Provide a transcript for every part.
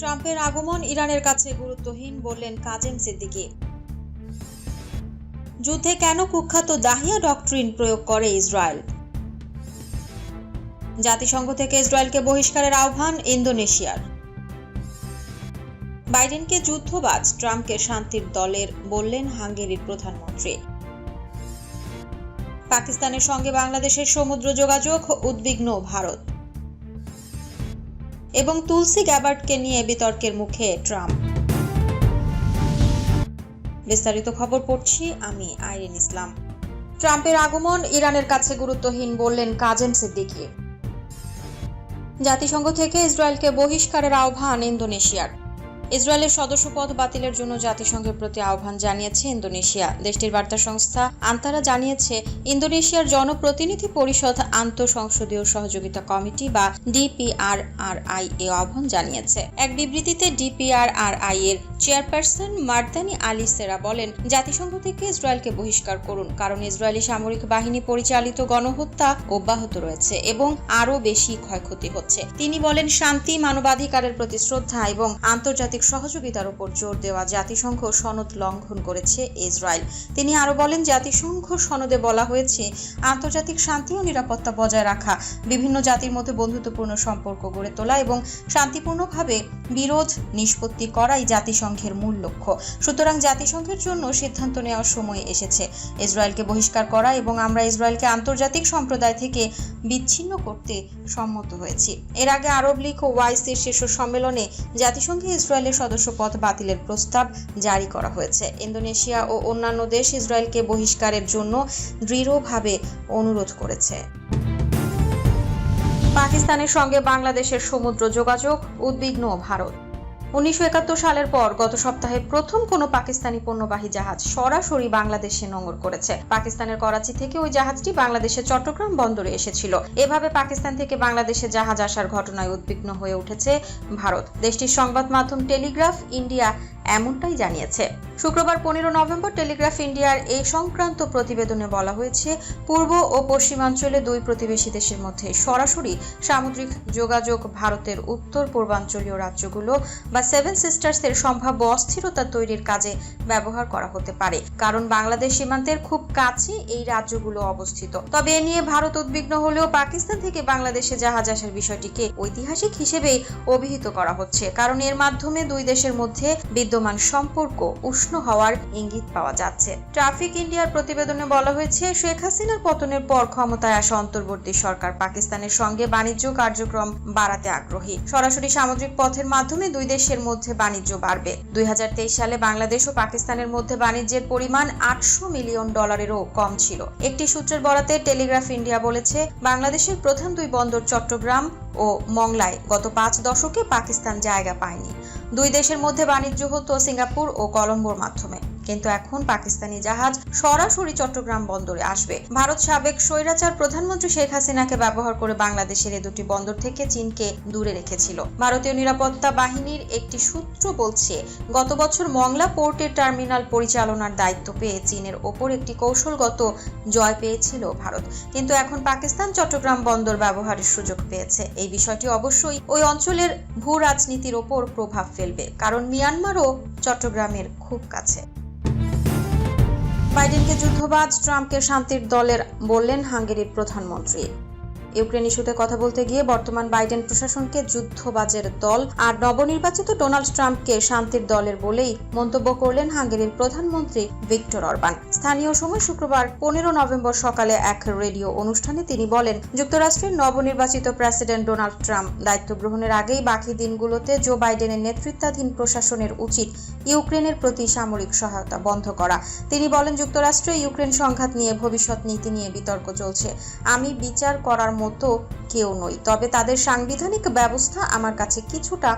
ট্রাম্পের আগমন ইরানের কাছে গুরুত্বহীন বললেন কাজেম সিদ্দিকী। যুদ্ধে কেন কুখ্যাত দাহিয়া ডক্ট্রিন প্রয়োগ করে ইসরায়েল? জাতিসংঘ থেকে ইসরায়েলকে বহিষ্কারের আহ্বান ইন্দোনেশিয়ার। বাইডেনকে যুদ্ধবাজ, ট্রাম্পকে শান্তির দলের বললেন হাঙ্গেরির প্রধানমন্ত্রী। পাকিস্তানের সঙ্গে বাংলাদেশের সমুদ্র যোগাযোগ উদ্বিগ্ন ভারত। এবং তুলসি গ্যাবার্ডকে নিয়ে বিতর্কের মুখে ট্রাম্প। বিস্তারিত খবর পড়ছি আমি আইরিন ইসলাম। ট্রাম্পের আগমন ইরানের কাছে গুরুত্বহীন বললেন কাজেম সিদ্দিকী। জাতিসংঘ থেকে ইসরায়েলকে বহিষ্কারের আহ্বান ইন্দোনেশিয়ার। ইসরায়েলের সদস্যপদ বাতিলের জন্য জাতিসংঘের প্রতি আহ্বান জানিয়েছে ইন্দোনেশিয়া। দেশটির বার্তা সংস্থা আন্তারা জানিয়েছে, ইন্দোনেশিয়ার জনপ্রতিনিধি পরিষদ আন্তঃসংসদীয় সহযোগিতা কমিটি বা ডিপিআরআরআই এ আহ্বান জানিয়েছে। এক বিবৃতিতে ডিপিআরআরআই এর চেয়ারপারসন মার্দানি আলী সেরা বলেন, জাতিসংঘ থেকে ইসরায়েলকে বহিষ্কার করুন, কারণ ইসরায়েলি সামরিক বাহিনী পরিচালিত গণহত্যা অব্যাহত রয়েছে এবং আরও বেশি ক্ষয়ক্ষতি হচ্ছে। তিনি বলেন, শান্তি, মানবাধিকারের প্রতি শ্রদ্ধা এবং আন্তর্জাতিক সহযোগিতার উপর জোর দেওয়া জাতিসংঘ সনদ লঙ্ঘন করেছে ইসরায়েল। তিনি আরো বলেন, জাতিসংঘ সনদে বলা হয়েছে, আন্তর্জাতিক শান্তি ও নিরাপত্তা বজায় রাখা, বিভিন্ন জাতির মধ্যে বন্ধুত্বপূর্ণ সম্পর্ক গড়ে তোলা এবং শান্তিপূর্ণভাবে বিরোধ নিষ্পত্তি করাই জাতিসংঘের মূল লক্ষ্য। সুতরাং জাতিসংঘের জন্য সিদ্ধান্ত নেওয়ার সময় এসেছে ইসরায়েলকে বহিষ্কার করা, এবং আমরা ইসরায়েলকে আন্তর্জাতিক সম্প্রদায় থেকে বিচ্ছিন্ন করতে সম্মত হয়েছি। এর আগে আরব লীগ ও ওআইসির শীর্ষ সম্মেলনে জাতিসংঘে ইসরায়েলের সদস্যপদ বাতিলের প্রস্তাব জারি করা হয়েছে। ইন্দোনেশিয়া ও অন্যান্য দেশ ইসরায়েলকে বহিষ্কারের জন্য দৃঢ়ভাবে অনুরোধ করেছে। পাকিস্তানের সঙ্গে বাংলাদেশের সমুদ্র যোগাযোগ উদ্বিগ্ন ভারত। 1971 সালের পর গত সপ্তাহে প্রথম কোনো পাকিস্তানি পণ্যবাহী জাহাজ সরাসরি বাংলাদেশে নোঙর করেছে। পাকিস্তানের করাচি থেকে ওই জাহাজটি বাংলাদেশের চট্টগ্রাম বন্দরে এসেছিল। এভাবে পাকিস্তান থেকে বাংলাদেশে জাহাজ আসার ঘটনায় উদ্বিগ্ন হয়ে উঠেছে ভারত। দেশটির সংবাদ মাধ্যম টেলিগ্রাফ ইন্ডিয়া এমনটাই জানিয়েছে। শুক্রবার 15 নভেম্বর টেলিগ্রাফ ইন্ডিয়ার এই সংক্রান্ত প্রতিবেদনে বলা হয়েছে, পূর্ব ও পশ্চিমাঞ্চলে দুই প্রতিবেশী দেশের মধ্যে সরাসরি সামুদ্রিক যোগাযোগ ভারতের উত্তর পূর্বাঞ্চলীয় রাজ্যগুলো বা সেভেন সিস্টার্সের সম্ভাব্য অস্থিরতা তৈরির কাজে ব্যবহার করা হতে পারে, কারণ বাংলাদেশ সীমান্তের খুব কাছে এই রাজ্যগুলো অবস্থিত। তবে এ নিয়ে ভারত উদ্বিগ্ন হলেও পাকিস্তান থেকে বাংলাদেশে জাহাজ আসার বিষয়টিকে ঐতিহাসিক হিসেবেই অভিহিত করা হচ্ছে, কারণ এর মাধ্যমে দুই দেশের মধ্যে বিদ্যমান সম্পর্ক উষ্ণ হওয়ার ইঙ্গিত পাওয়া যাচ্ছে। ট্রাফিক ইন্ডিয়ার প্রতিবেদনে বলা হয়েছে, শেখ হাসিনার পতনের পর ক্ষমতায় আসা অন্তর্বর্তী সরকার পাকিস্তানের সঙ্গে বাণিজ্য কার্যক্রম বাড়াতে আগ্রহী। সরাসরি সামুদ্রিক পথের মাধ্যমে দুই দেশের মধ্যে বাণিজ্য বাড়বে। 2023 সালে বাংলাদেশ ও পাকিস্তানের মধ্যে বাণিজ্যের পরিমাণ $800 মিলিয়ন কম ছিল। একটি সূত্রের বরাতে টেলিগ্রাফ ইন্ডিয়া বলেছে, বাংলাদেশের প্রধান দুই বন্দর চট্টগ্রাম ও মংলায় গত 5 দশকে পাকিস্তান জায়গা পায়নি। দুই দেশের মধ্যে বাণিজ্য হতো সিঙ্গাপুর ও কলম্বোর মাধ্যমে, কিন্তু এখন পাকিস্তানি জাহাজ সরাসরি চট্টগ্রাম বন্দরে আসবে। ভারত সাবেক স্বৈরাচার প্রধানমন্ত্রী শেখ হাসিনাকে ব্যবহার করে বাংলাদেশের এই দুটি বন্দর থেকে চীনকে দূরে রেখেছিল। ভারতীয় নিরাপত্তা বাহিনীর একটি সূত্র বলছে, গত বছর মংলা পোর্টের টার্মিনাল পরিচালনার দায়িত্ব পেয়ে চীনের ওপর একটি কৌশলগত জয় পেয়েছিল ভারত, কিন্তু এখন পাকিস্তান চট্টগ্রাম বন্দর ব্যবহারের সুযোগ পেয়েছে। এই বিষয়টি অবশ্যই ওই অঞ্চলের ভূ রাজনীতির ওপর প্রভাব ফেলবে, কারণ মিয়ানমারও চট্টগ্রামের খুব কাছে। বাইডেনকে যুদ্ধবাজ, ট্রাম্পকে শান্তির দলের বললেন হাঙ্গেরির প্রধানমন্ত্রী। ইউক্রেন ইস্যুতে কথা বলতে গিয়ে বর্তমান বাইডেন প্রশাসনকে যুদ্ধবাজের দল আর নবনির্বাচিত ডোনাল্ড ট্রাম্পকে শান্তির দলের বলেই মন্তব্য করলেন হাঙ্গেরির প্রধানমন্ত্রী ভিক্টর অরবান। স্থানীয় সময় শুক্রবার 15 নভেম্বর সকালে এক রেডিও অনুষ্ঠানে তিনি বলেন, যুক্তরাষ্ট্রের নবনির্বাচিত প্রেসিডেন্ট ডোনাল্ড ট্রাম্প দায়িত্ব গ্রহণের আগেই বাকি দিনগুলোতে জো বাইডেনের নেতৃত্বাধীন প্রশাসনের উচিত ইউক্রেনের প্রতি সামরিক সহায়তা বন্ধ করা। তিনি বলেন, যুক্তরাষ্ট্রে ইউক্রেন সংঘাত নিয়ে ভবিষ্যৎ নীতি নিয়ে বিতর্ক চলছে। আমি বিচার করার মতো কেউ নই, তবে তাদের সাংবিধানিক ব্যবস্থা আমার কাছে কিছুটা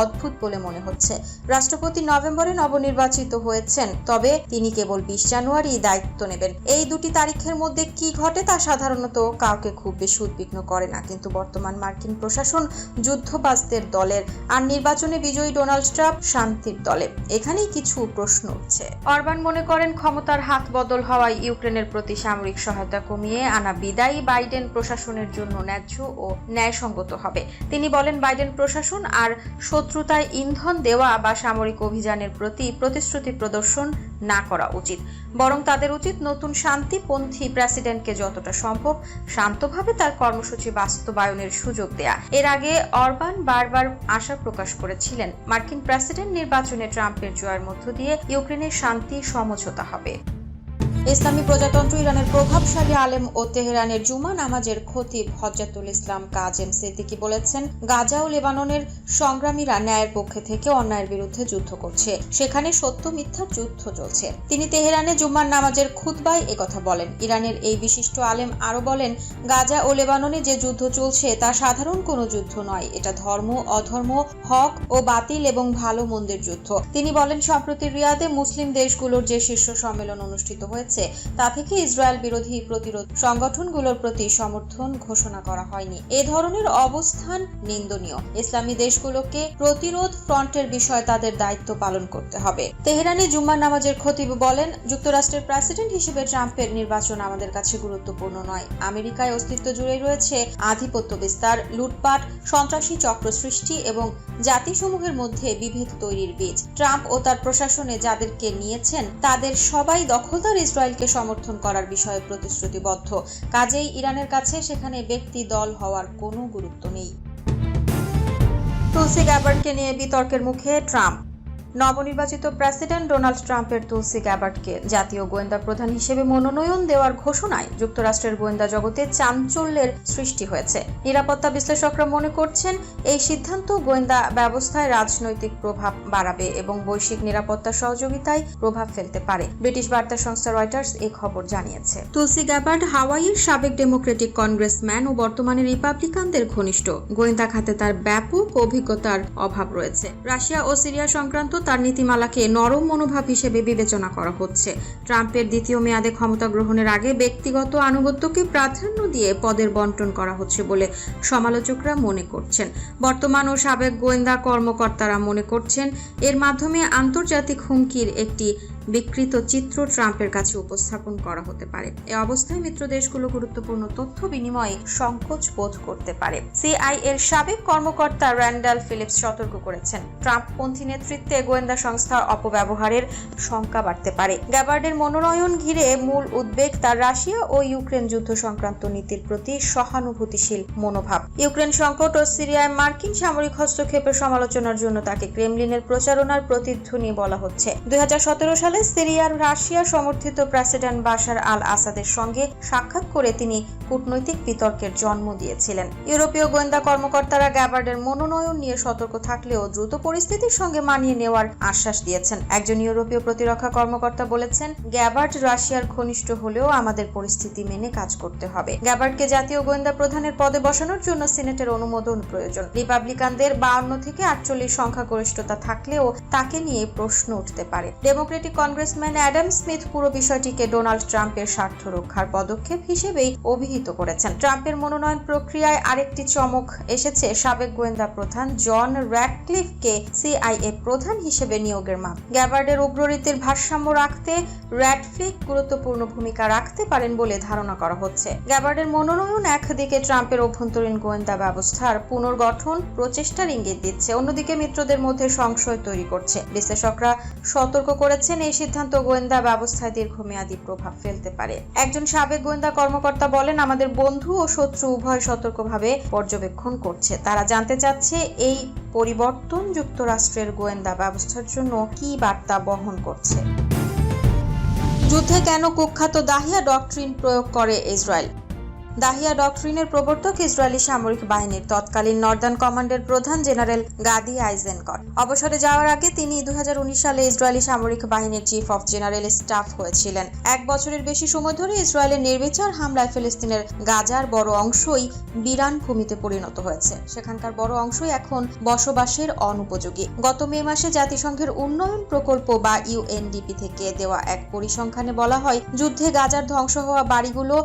অদ্ভুত বলে মনে হচ্ছে। রাষ্ট্রপতি নভেম্বরে নবনির্বাচিত হয়েছেন, তবে তিনি কেবল 20 জানুয়ারি ইরানই দায়িত্ব নেবেন। এই দুটি তারিখের মধ্যে কি ঘটে তা সাধারণত কাউকে খুব বেশি উদ্বিগ্ন করে না, কিন্তু বর্তমান মার্কিন প্রশাসন যুদ্ধবাজদের দলের আর নির্বাচনে বিজয়ী ডোনাল্ড ট্রাম্প শান্তির দলে, এখানেই কিছু প্রশ্ন উঠছে। অরবান মনে করেন ক্ষমতার হাত বদল হওয়ায় ইউক্রেনের প্রতি সামরিক সহায়তা কমিয়ে আনা বিদায়ী বাইডেন প্রশাসনের জন্য ন্যায্য ও ন্যায়সঙ্গত হবে। তিনি বলেন, বাইডেন প্রশাসন আর শত্রুতায় ইন্ধন দেওয়া বা সামরিক অভিযানের প্রতি প্রতিশ্রুতি প্রদর্শন না করা উচিত, বরং তাদের উচিত নতুন শান্তিপন্থী প্রেসিডেন্টকে যতটা সম্ভব শান্তভাবে তার কর্মসূচি বাস্তবায়নের সুযোগ দেয়া। এর আগে অরবান বারবার আশা প্রকাশ করেছিলেন মার্কিন প্রেসিডেন্ট নির্বাচনে ট্রাম্পের জয়ের মধ্য দিয়ে ইউক্রেনের শান্তি সমঝোতা হবে। ইসলামী প্রজাতন্ত্র ইরানের প্রভাবশালী আলেম ও তেহরানের জুমা নামাজের খতিব হজ্জাতুল ইসলাম কাজেম সিদ্দিকী বলেছেন, গাজা ও লেবাননের সংগ্রামীরা ন্যায়ের পক্ষে থেকে অন্যায়ের বিরুদ্ধে যুদ্ধ করছে, সেখানে সত্য মিথ্যার যুদ্ধ চলছে। তিনি তেহরানে জুম্মার নামাজের খুতবায় একথা বলেন। ইরানের এই বিশিষ্ট আলেম আরো বলেন, গাজা ও লেবাননে যে যুদ্ধ চলছে তা সাধারণ কোনো যুদ্ধ নয়, এটা ধর্ম অধর্ম, হক ও বাতিল এবং ভালো মন্দের যুদ্ধ। তিনি বলেন, সম্প্রতি রিয়াদে মুসলিম দেশগুলোর যে শীর্ষ সম্মেলন অনুষ্ঠিত হয়েছে তা থেকে ইসরায়েল বিরোধী প্রতিরোধ সংগঠনগুলোর প্রতি সমর্থন ঘোষণা করা হয়নি। এ ধরনের অবস্থান নিন্দনীয়। ইসলামী দেশগুলোকে প্রতিরোধ ফ্রন্টের বিষয়ে তাদের দায়িত্ব পালন করতে হবে। তেহরানে জুম্মার নামাজের খতিব বলেন, যুক্তরাষ্ট্রের প্রেসিডেন্ট হিসেবে ট্রাম্পের নির্বাচন আমাদের কাছে গুরুত্বপূর্ণ নয়। আমেরিকায় অস্তিত্ব জুড়েই রয়েছে আধিপত্য বিস্তার, লুটপাট, সন্ত্রাসী চক্র সৃষ্টি এবং জাতিসমূহের মধ্যে বিভেদ তৈরির বীজ। ট্রাম্প ও তার প্রশাসনে যাদেরকে নিয়েছেন তাদের সবাই দখলদার ইসরায়েলকে সমর্থন করার বিষয়ে প্রতিশ্রুতিবদ্ধ। কাজেই ইরানের কাছে সেখানে ব্যক্তি দল হওয়ার কোনো গুরুত্ব নেই। তুলসি গ্যাবার্ডকে নিয়ে বিতর্কের মুখে ট্রাম্প। নবনির্বাচিত প্রেসিডেন্ট ডোনাল্ড ট্রাম্পের তুলসি গ্যাবার্ডকে জাতীয় গোয়েন্দা প্রধান হিসেবে মনোনয়ন দেওয়ার ঘোষণায় যুক্তরাষ্ট্রের গোয়েন্দা জগতে চাঞ্চল্যের সৃষ্টি হয়েছে। নিরাপত্তা বিশ্লেষকরা মনে করছেন, এই সিদ্ধান্ত গোয়েন্দা ব্যবস্থায় রাজনৈতিক প্রভাব বাড়াবে এবং বৈশ্বিক নিরাপত্তা সহযোগিতায় প্রভাব ফেলতে পারে। ব্রিটিশ বার্তা সংস্থা রয়টার্স এই খবর জানিয়েছে। তুলসি গ্যাবার্ড হাওয়াইয়ের সাবেক ডেমোক্রেটিক কংগ্রেসম্যান ও বর্তমানে রিপাবলিকানদের ঘনিষ্ঠ। গোয়েন্দা খাতে তার ব্যাপক অভিজ্ঞতার অভাব রয়েছে। রাশিয়া ও সিরিয়া সংক্রান্ত তার নীতিমালাকে নরম মনোভাব হিসেবে বিবেচনা করা হচ্ছে। ট্রাম্পের দ্বিতীয় মেয়াদে ক্ষমতা গ্রহণের আগে ব্যক্তিগত আনুগত্যকে প্রাধান্য দিয়ে পদের বন্টন করা হচ্ছে বলে সমালোচকরা মনে করছেন। বর্তমান ও সাবেক গোয়েন্দা কর্মকর্তারা মনে করছেন, এর মাধ্যমে আন্তর্জাতিক হুমকির একটি বিকৃত চিত্র ট্রাম্পের কাছে উপস্থাপন করা হতে পারে। এ অবস্থায় মিত্র দেশগুলো গুরুত্বপূর্ণ তথ্য বিনিময়ে সংকোচ বোধ করতে পারে। সিআইএর সাবেক কর্মকর্তা র্যান্ডাল ফিলিপস সতর্ক করেছেন, ট্রাম্পপন্থী নেতৃত্বে গোয়েন্দা সংস্থার অপব্যবহারের শঙ্কা বাড়তে পারে। গ্যাবার্ডের মনোনয়ন ঘিরে মূল উদ্বেগ তার রাশিয়া ও ইউক্রেন যুদ্ধ সংক্রান্ত নীতির প্রতি সহানুভূতিশীল মনোভাব। ইউক্রেন সংকট ও সিরিয়ায় মার্কিন সামরিক হস্তক্ষেপের সমালোচনার জন্য তাকে ক্রেমলিনের প্রচারণার প্রতিধ্বনি বলা হচ্ছে। 2017 সালে সিরিয়ার রাশিয়া সমর্থিত প্রেসিডেন্ট বাশার আল আসাদের সঙ্গে সাক্ষাৎ করে তিনি কূটনৈতিক বিতর্কের জন্ম দিয়েছিলেন। ইউরোপীয় গোয়েন্দা কর্মকর্তারা গ্যাবার্ডের মনোনয়ন নিয়ে সতর্ক থাকলেও দ্রুত পরিস্থিতির সঙ্গে মানিয়ে নেওয়ার আশ্বাস দিয়েছেন। একজন ইউরোপীয় প্রতিরক্ষা কর্মকর্তা বলেছেন, গ্যাবার্ড রাশিয়ার ঘনিষ্ঠ হলেও আমাদের পরিস্থিতি মেনে কাজ করতে হবে। গ্যাবার্ডকে জাতীয় গোয়েন্দা প্রধানের পদে বসানোর জন্য সিনেটের অনুমোদন প্রয়োজন। রিপাবলিকানদের 52 থেকে 48 সংখ্যাগরিষ্ঠতা থাকলেও তাকে নিয়ে প্রশ্ন উঠতে পারে। ডেমোক্রেটিক কংগ্রেসম্যান অ্যাডাম স্মিথ পুরো বিষয়টিকে ডোনাল্ড ট্রাম্পের স্বার্থ রক্ষার পদক্ষেপ হিসেবেই অভিহিত করেছেন। ট্রাম্পের মনোনয়ন প্রক্রিয়ায় আরেকটি চমক এসেছে সাবেক গোয়েন্দা প্রধান জন র্যাডক্লিফকে সিআইএ প্রধান হিসেবে নিয়োগের মাধ্যমে। গ্যাবার্ডের উগ্রনীতির ভারসাম্য রাখতে র্যাডক্লিফ গুরুত্বপূর্ণ ভূমিকা রাখতে পারেন বলে ধারণা করা হচ্ছে। গ্যাবার্ডের মনোনয়ন একদিকে ট্রাম্পের অভ্যন্তরীণ গোয়েন্দা ব্যবস্থার পুনর্গঠন প্রচেষ্টার ইঙ্গিত দিচ্ছে, অন্যদিকে মিত্রদের মধ্যে সংশয় তৈরি করছে। বিশ্লেষকরা সতর্ক করেছেন, এই সিদ্ধান্ত গোয়েন্দা ব্যবস্থায় দীর্ঘমেয়াদী প্রভাব ফেলতে পারে। একজন সাবেক গোয়েন্দা কর্মকর্তা বলেন, আমাদের বন্ধু ও শত্রু উভয় সতর্কভাবে পর্যবেক্ষণ করছে। তারা জানতে চাচ্ছে এই পরিবর্তন যুক্তরাষ্ট্রের গোয়েন্দা ব্যবস্থার জন্য কি বার্তা বহন করছে। যুদ্ধে কেন কুখ্যাত দাহিয়া ডক্ট্রিন প্রয়োগ করে ইসরায়েল? দাহিয়া ডক্ট্রিনের প্রবর্তক ইসরায়েলি সামরিক বাহিনীর তৎকালীন নর্দার্ন কমান্ডের প্রধান জেনারেল গাদি আইজেনকট। অবসরে যাওয়ার আগে তিনি 2019 সালে ইসরায়েলি সামরিক বাহিনীর চিফ অফ জেনারেল স্টাফ হয়েছিলেন। 1 বছরের বেশি সময় ধরে ইসরায়েলের নির্বিচার হামলায় ফিলিস্তিনের গাজার বড় অংশই বিরান ভূমিতে পরিণত হয়েছে। সেখানকার বড় অংশই এখন বসবাসের অনুপযোগী। গত মে মাসে জাতিসংঘের উন্নয়ন প্রকল্প বা ইউএনডিপি থেকে দেওয়া এক পরিসংখ্যানে বলা হয়, যুদ্ধে গাজার ধ্বংস হওয়া বাড়িগুলো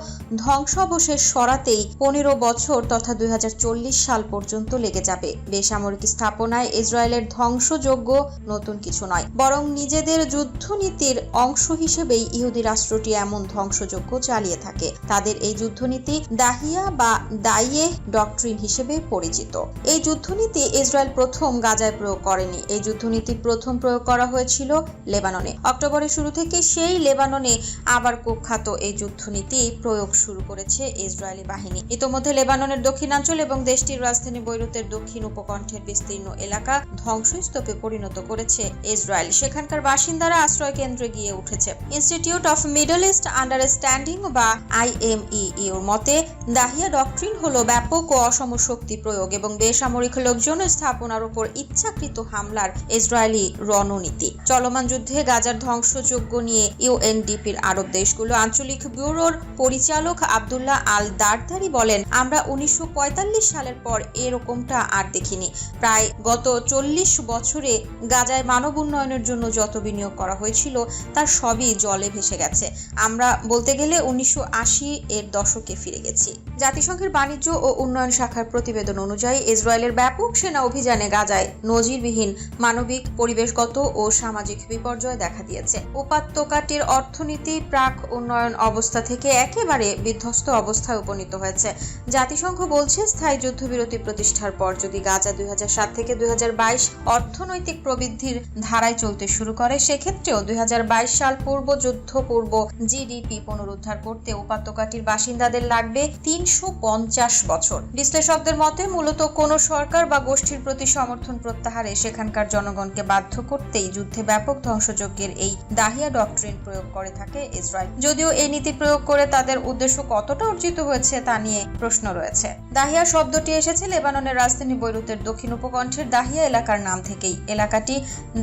ধ্বংসাবশেষ সরাতেই 15 বছর তথা 2040 সাল পর্যন্ত লেগে যাবে। বেসামরিক স্থাপনায় ইসরায়েলের ধ্বংসযোগ্য নতুন কিছু নয়, বরং নিজেদের যুদ্ধনীতির অংশ হিসেবেই ইহুদি রাষ্ট্রটি এমন ধ্বংসযজ্ঞ চালিয়ে থাকে। তাদের এই যুদ্ধনীতি দাহিয়া বা দাইয়ে ডক্ট্রিন হিসেবে পরিচিত। এই যুদ্ধনীতি ইসরায়েল প্রথম গাজায় প্রয়োগ করেনি। এই যুদ্ধনীতি প্রথম প্রয়োগ করা হয়েছিল লেবাননে। অক্টোবরের শুরু থেকে সেই লেবাননে আবার কুখ্যাত এই যুদ্ধনীতি প্রয়োগ শুরু করেছে ইসরায়েলি বাহিনী। ইতোমধ্যে লেবাননের দক্ষিণাঞ্চল এবং দেশটির রাজধানী বৈরুতের দক্ষিণ উপকণ্ঠের বিস্তীর্ণ এলাকা ধ্বংসস্তূপে পরিণত করেছে ইসরায়েল। সেখানকার বাসিন্দারা আশ্রয় কেন্দ্রে গিয়ে উঠেছে। Institute of middle east understanding বা IMEEর মতে দাহিয়া ডক্ট্রিন হলো ব্যাপক ও অসম শক্তি প্রয়োগ এবং বেসামরিক লোকজন স্থাপনার উপর ইচ্ছাকৃত হামলার ইসরায়েলি রণনীতি। চলমান যুদ্ধে গাজার ধ্বংসযজ্ঞ নিয়ে ইউএনডিপির আরব দেশগুলো আঞ্চলিক ব্যুরোর পরিচালক আব্দুল্লাহ আল দারদারি বলেন, আমরা 1945 সালের পর এরকমটা আর দেখিনি। প্রায় গত 40 বছরে গাজায় মানব উন্নয়নের জন্য যত বিনিয়োগ করা হয়েছিল তার সবই জলে ভেসে গেছে। আমরা বলতে গেলে 1980 এর দশকে ফিরে গেছি। জাতিসংঘের বাণিজ্য ও উন্নয়ন শাখার প্রতিবেদন অনুযায়ী ইসরায়েলের ব্যাপক সেনা অভিযানে গাজায় নজিরবিহীন মানবিক, পরিবেশগত ও সামাজিক বিপর্যয় দেখা দিয়েছে। উপত্যকাটির অর্থনীতি প্রাক উন্নয়ন অবস্থা থেকে একেবারে বিধ্বস্ত অবস্থায় উপনীত হয়েছে। জাতিসংঘ বলছে, স্থায়ী যুদ্ধবিরতি প্রতিষ্ঠার পর যদি গাজা 2007 থেকে 2022 অর্থনৈতিক প্রবৃদ্ধির ধারায় চলতে শুরু করে, সেক্ষেত্রেও 2022 সাল পূর্ব যুদ্ধ পূর্ব জিডিপি পুনরুদ্ধার করতে উপত্যকাটির বাসিন্দাদের লাগবে 350 বছর। বিশ্লেষকদের মতে মূলত কোনো সরকার বা গোষ্ঠীর প্রতি সমর্থন প্রত্যাহারে সেখানকার জনগণকে বাধ্য করতেই যুদ্ধে ব্যাপক ধ্বংসযজ্ঞের এই দাহিয়া ডক্ট্রিন প্রয়োগ করে থাকে ইসরায়েল। যদিও এই নীতি প্রয়োগ করে তাদের উদ্দেশ্য কতটা অর্জিত হয়েছে তা নিয়ে প্রশ্ন রয়েছে। দাহিয়া শব্দটি এসেছে লেবাননের রাজধানী বৈরুতের দক্ষিণ উপকণ্ঠের দাহিয়া এলাকার নাম থেকেই। এলাকাটি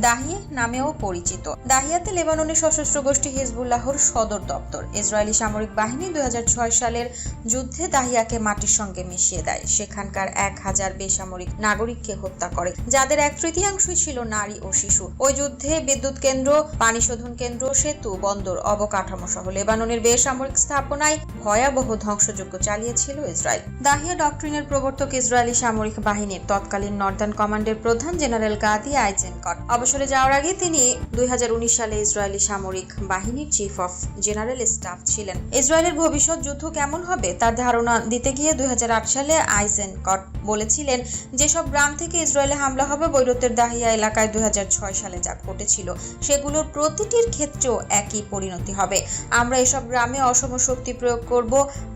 দাহিয়ে নামেও পরিচিত। দাহিয়াতে লেবাননের সশস্ত্র গোষ্ঠী হিজবুল্লাহর সদর দপ্তর। ইসরায়েলি সামরিক বাহিনী 2006 সালের যুদ্ধে দাহিয়াকে মাটির সঙ্গে মিশিয়ে দেয়। সেখানকার 1000 বেসামরিক নাগরিককে হত্যা করে, যাদের 1/3 ছিল নারী ও শিশু। ওই যুদ্ধে বিদ্যুৎ কেন্দ্র, পানি শোধন কেন্দ্র, সেতু, বন্দর, অবকাঠামো সহ লেবাননের বেসামরিক স্থাপনায় ভয়াবহ ধ্বংসযজ্ঞ চালিয়েছিল ইসরায়েল। দাহিয়া ডক্ট্রিনের প্রবর্তক ইসরায়েলি সামরিক বাহিনীর তৎকালীন নর্দার্ন কমান্ডের প্রধান জেনারেল গাদি আইজেনকট। অবসরে যাওয়ার আগে তিনি 2019 সালে ইসরায়েলি সামরিক বাহিনীর চিফ অফ জেনারেল স্টাফ ছিলেন। ইসরায়েলের ভবিষ্যৎ যুদ্ধ কেমন হবে তার ধারণা দিতে গিয়ে 2008 সালে আইজেনকট বলেছিলেন, যেসব গ্রাম থেকে ইসরায়েলে হামলা হবে, বৈরুতের দাহিয়া এলাকায় 2006 সালে যা ঘটেছিল সেগুলোর প্রতিটির ক্ষেত্রেও একই পরিণতি হবে। আমরা এসব গ্রামে অসম শক্তি প্রয়োগ করব,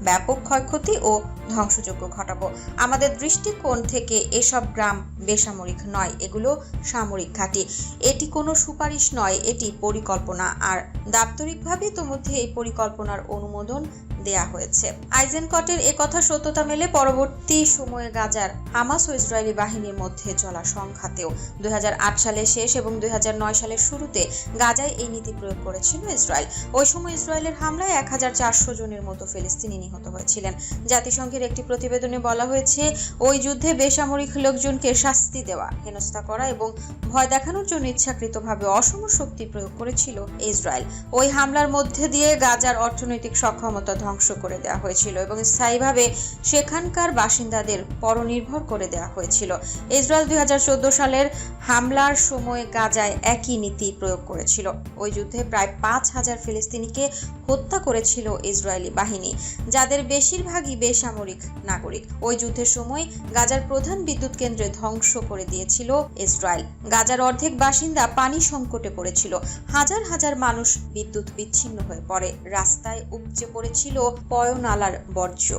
ব্যাপক ক্ষয়ক্ষতি ও ধ্বংসযজ্ঞ ঘটাবো। আমাদের দৃষ্টিকোণ থেকে এসব গ্রাম বেসামরিক নয়, এগুলো সামরিক ঘাঁটি। এটি কোনো সুপারিশ নয়, এটি পরিকল্পনা, আর দাপ্তরিকভাবে ইতিমধ্যে এই পরিকল্পনার অনুমোদন দেয়া হয়েছে। আইজেনকটের একথা সত্যতা মেলে পরবর্তী সময়ে গাজার হামাস ও ইসরায়েলি বাহিনীর মধ্যে চলা সংঘাতেও। 2008 সালের শেষ এবং 2009 সালের শুরুতে গাজায় এই নীতি প্রয়োগ করেছিল ইসরায়েল। ওই সময় ইসরায়েলের হামলায় 1400 জনের মতো ফিলিস্তিনি নিহত হয়েছিলেন। জাতিসংঘের একটি প্রতিবেদনে বলা হয়েছে, ওই যুদ্ধে বেসামরিক লোকজনকে শাস্তি দেওয়া, হেনস্থা করা এবং ভয় দেখানোর জন্য ইচ্ছাকৃতভাবে অসম শক্তি প্রয়োগ করেছিল ইসরায়েল। ওই হামলার মধ্যে দিয়ে গাজার অর্থনৈতিক সক্ষমতা ধ্বংস করে দেওয়া হয়েছিল এবং স্থায়ীভাবে সেখানকার বাসিন্দাদের পরনির্ভর করে দেওয়া হয়েছিল। ইসরায়েল 2014 সালের হামলার সময় গাজায় একই নীতি প্রয়োগ করেছিল। ওই যুদ্ধে প্রায় 5000 ফিলিস্তিনিকে হত্যা করেছিল ইসরায়েলি বাহিনী, যাদের বেশিরভাগই বেসামরিক নাগরিক। ওই যুদ্ধের সময় গাজার প্রধান বিদ্যুৎ কেন্দ্রে ধ্বংস করে দিয়েছিল ইসরায়েল। গাজার অর্ধেক বাসিন্দা পানি সংকটে পড়েছিল। হাজার হাজার মানুষ বিদ্যুৎ বিচ্ছিন্ন হয়ে পড়ে। রাস্তায় উপচে পড়েছিল পয়ঃনালার বর্জ্য।